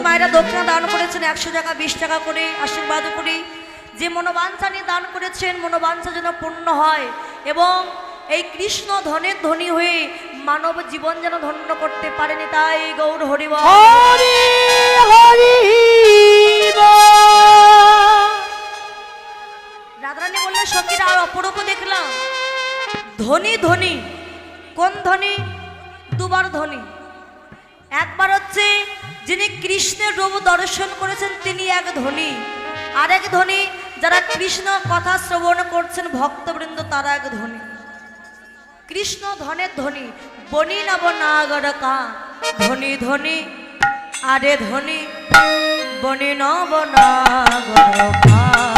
মায়েরা দক্ষিণা দান করেছেন 100 টাকা 20 টাকা করে আশীর্বাদ করি যে মনোবাঞ্ছা নিয়ে দান করেছেন মনোবাঞ্ছা যেন পূর্ণ হয় এবং এই কৃষ্ণ ধনের ধনী হয়ে মানব জীবন যেন ধন্য করতে পারেনি তাই গৌর হরি বল হরি হরি রাধারানী বললেন সখীরা আর অপরূপ দেখলাম ধনী ধনী কোন ধনী দুবার ধনী একবার হচ্ছে যিনি কৃষ্ণের রূপ দর্শন করেছেন তিনি এক ধনী আরেক ধনী যারা কৃষ্ণ কথা শ্রবণ করছেন ভক্তবৃন্দ তারা এক ধনী কৃষ্ণ ধনের ধনী বনি নব নাগর কা ধনী ধনী আরে ধনী বনি নব নাগর কা